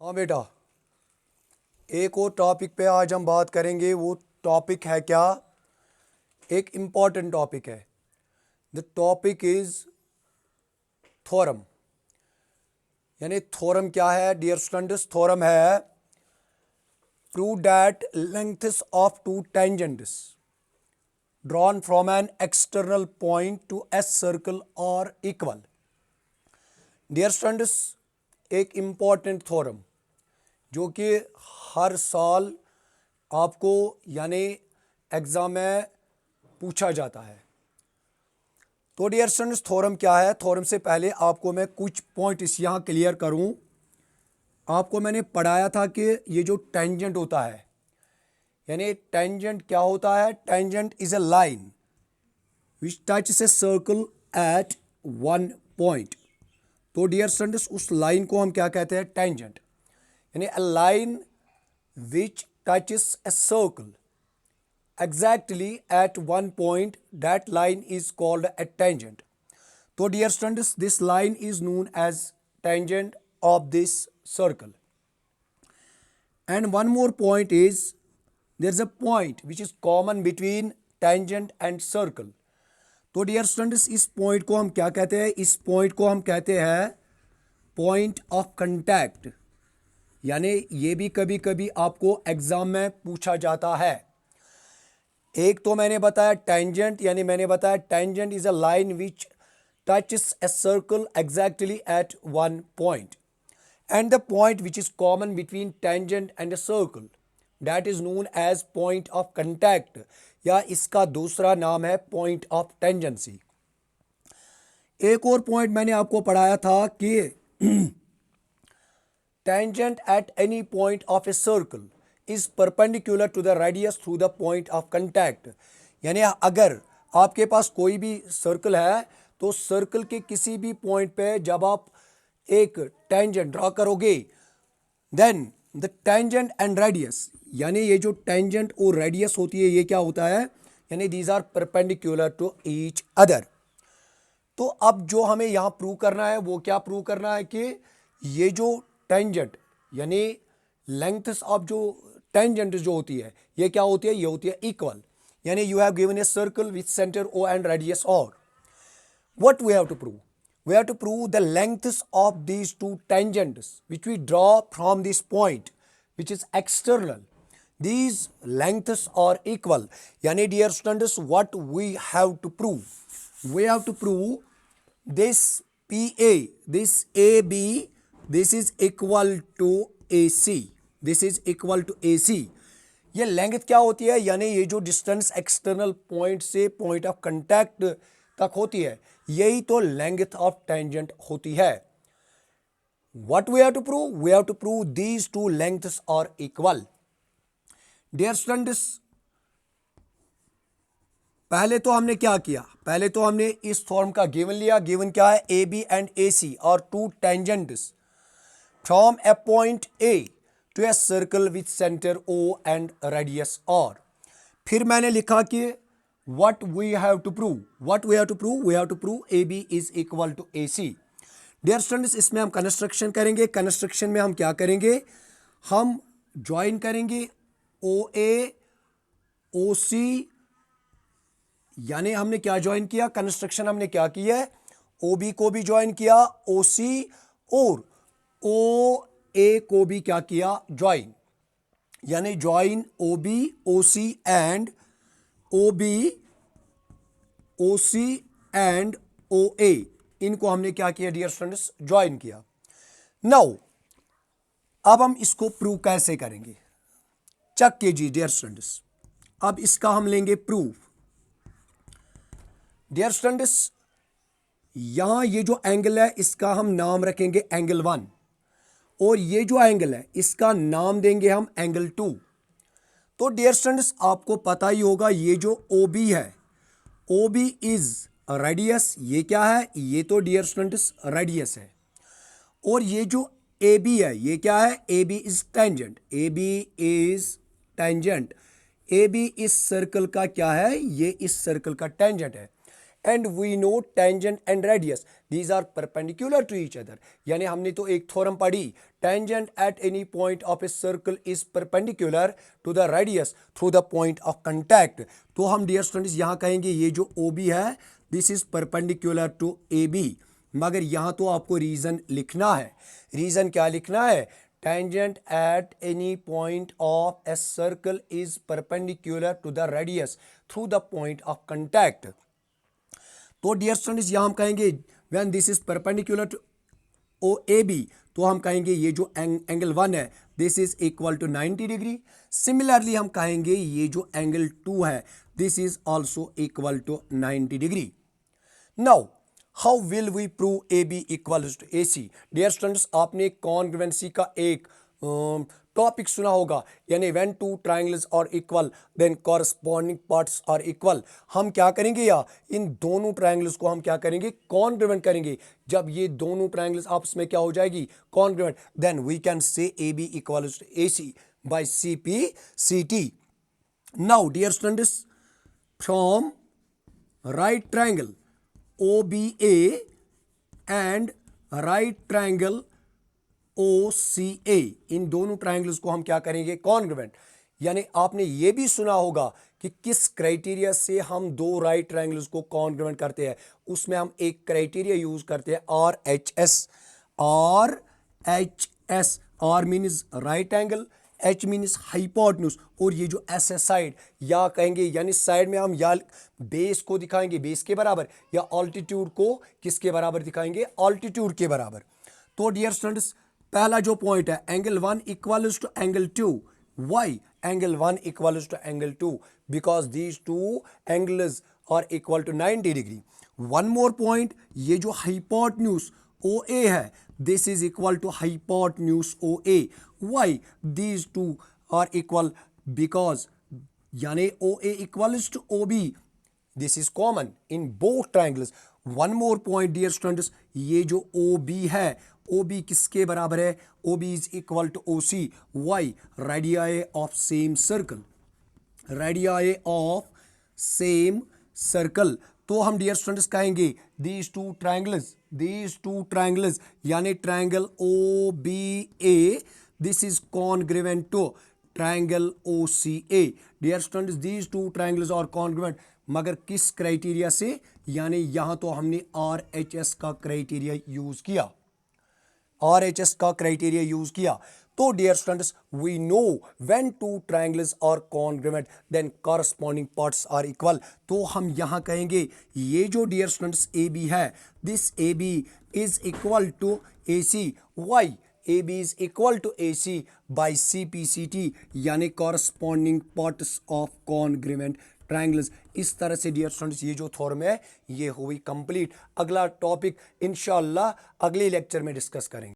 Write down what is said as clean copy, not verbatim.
हाँ बेटा, एक और टॉपिक पे आज हम बात करेंगे। वो टॉपिक है क्या? एक इम्पॉर्टेंट टॉपिक है। The topic is theorem. यानी थ्योरम क्या है डियर स्टूडेंट्स? थ्योरम है prove that lengths of to tangents drawn from an external point to a circle are equal। Dear students, एक इम्पॉर्टेंट थ्योरम जो कि हर साल आपको यानी एग्ज़ाम में पूछा जाता है। तो डियर स्टूडेंट्स, थ्योरम क्या है? थ्योरम से पहले आपको मैं कुछ पॉइंट्स यहाँ क्लियर करूँ। आपको मैंने पढ़ाया था कि ये जो टेंजेंट होता है, यानी टेंजेंट क्या होता है? Tangent is a line which touches a circle eight one point. तो डियर स्टूडेंट्स, उस लाइन को हम क्या कहते हैं? टेंजेंट। यानी a line which touches a circle exactly at one point, that line is called a tangent। So dear students, this line is known as tangent of this circle। And one more point is there is a point which is common between tangent and circle। तो dear students, इस point को हम क्या कहते हैं? इस point को हम कहते हैं पॉइंट ऑफ कंटैक्ट। यानी ये भी कभी कभी आपको एग्जाम में पूछा जाता है। एक तो मैंने बताया टेंजेंट, यानी मैंने बताया tangent is a line which touches a circle exactly at one point, and the point which is common between tangent and a circle that is known as point of contact, या इसका दूसरा नाम है point of tangency. एक और point मैंने आपको पढ़ाया था कि tangent at any point of a circle is perpendicular to the radius through the point of contact। यानी अगर आपके पास कोई भी सर्कल है तो सर्कल के किसी भी पॉइंट पे जब आप एक टेंजेंट ड्रॉ करोगे, then the tangent and radius, यानी ये जो टेंजेंट और रेडियस होती है ये क्या होता है? यानी these are perpendicular to each other. तो अब जो हमें यहाँ प्रूव करना है वो क्या प्रूव करना है कि ये जो टेंजेंट यानी लेंथ्स ऑफ जो टेंजेंट जो होती है ये क्या होती है? ये होती है इक्वल। यानी you have given a circle with centre O and radius और what we have to prove? We have to prove the lengths of these two tangents which we draw from this point which is external. these lengths are equal। यानी dear students, what we have to prove? we have to prove this PA, this AB, this is equal to AC, this is equal to AC। ये length क्या होती है? यानी ये जो distance external point से point of contact तक होती है यही तो लेंथ ऑफ टेंजेंट होती है। What we have to prove? We have to prove these two lengths are equal। Dear students, पहले तो हमने क्या किया? पहले तो हमने इस फॉर्म का गिवन लिया। गिवन क्या है? A B and A C और two tangents from a point A to a circle with centre O and radius R. फिर मैंने लिखा कि what we have to prove? What we have to prove? We have to prove A B is equal to A C. Dear students, इसमें हम construction करेंगे। Construction में हम क्या करेंगे? हम ज्वाइन करेंगे ओ ए ओ सी। यानी हमने क्या ज्वाइन किया? कंस्ट्रक्शन हमने क्या किया है? ओ बी को भी ज्वाइन किया, ओ सी और ओ ए को भी क्या किया? ज्वाइन। यानी join O B O C and O B O C and O A, इनको हमने क्या किया डियर स्टूडेंट्स? ज्वाइन किया। नाउ अब हम इसको प्रूव कैसे करेंगे? चेक कीजिए डियर स्टूडेंट्स। अब इसका हम लेंगे प्रूफ। डियर स्टूडेंट्स, यहां ये जो एंगल है इसका हम नाम रखेंगे एंगल 1, और ये जो एंगल है इसका नाम देंगे हम एंगल 2। तो डियर स्टूडेंट्स, आपको पता ही होगा ये जो OB है, OB इज रेडियस। ये क्या है? ये तो डियर स्टूडेंट्स रेडियस है। और ये जो AB है ये क्या है? AB is tangent. AB is tangent. AB इस सर्कल का क्या है? ये इस सर्कल का टेंजेंट है। And we know tangent and radius these are perpendicular to each other. यानी हमने तो एक थ्योरम पढ़ी, tangent at any point of a circle is perpendicular to the radius through the point of contact. तो हम dear students यहाँ कहेंगे ये जो ओ बी है this is perpendicular to A B. मगर यहाँ तो आपको रीजन लिखना है। रीजन क्या लिखना है? tangent at any point of a circle is perpendicular to the radius through the point of contact। तो डियर स्टूडेंट्स यहां हम कहेंगे when this is perpendicular to OAB, तो हम कहेंगे ये जो एंगल 1 है this is equal to 90 degree. Similarly हम कहेंगे ये जो एंगल 2 है this is also equal to 90 degree. Now how will we prove A B equal to A C? Dear students आपने कॉन्ग्रुएंसी का एक टॉपिक सुना होगा, यानी when two triangles are equal then corresponding parts are equal. हम क्या करेंगे या इन दोनों ट्रायंगल्स को हम क्या करेंगे? कॉन्ग्रुएंट करेंगे। जब ये दोनों ट्रायंगल्स आपस में क्या हो जाएगी? Congruent, then we can say A B equal to A C by C P C T. Now dear students from right triangle OBA and right triangle OCA, इन दोनों ट्रायंगल्स को हम क्या करेंगे? कॉन्ग्रुएंट। यानी आपने ये भी सुना होगा कि किस क्राइटेरिया से हम दो राइट ट्रायंगल्स को कॉन्ग्रुएंट करते हैं। उसमें हम एक क्राइटेरिया यूज करते हैं RHS। RHS, R means right angle, H means hypotenuse, और ये जो S है साइड, या कहेंगे यानी साइड में हम या बेस को दिखाएंगे बेस के बराबर, या ऑल्टीट्यूड को किसके बराबर दिखाएंगे? ऑल्टीट्यूड के बराबर। तो डियर स्टूडेंट्स पहला जो पॉइंट है angle 1 equals to angle 2। Why angle 1 equals to angle 2? Because these two angles are equal to 90 degree. One more point, ये जो हाइपोटेन्यूज OA है this is equal to hypotenuse OA। why these two are equal? because यानी OA equals to OB, this is common in both triangles। one more point dear students, ये जो OB है OB किसके बराबर है? OB is equal to OC। why? radii of same circle, radii of same circle। तो हम dear स्टूडेंट्स कहेंगे these two triangles यानी triangle OBA this is congruent to triangle OCA। Dear students these two triangles are congruent, मगर किस criteria से? यानी यहां तो हमने RHS का क्राइटेरिया यूज किया, RHS का क्राइटेरिया यूज किया। तो dear students we know when two triangles are congruent then corresponding parts are equal. तो हम यहां कहेंगे ये जो डियर स्टूडेंट्स ए बी है this A B is equal to A C. Why? A B is equal to A C by C P C T, यानी corresponding parts of congruent triangles. इस तरह से डियर स्टूडेंट्स ये जो theorem है ये हुई कंप्लीट। अगला टॉपिक इंशाल्लाह अगले लेक्चर में डिस्कस करेंगे।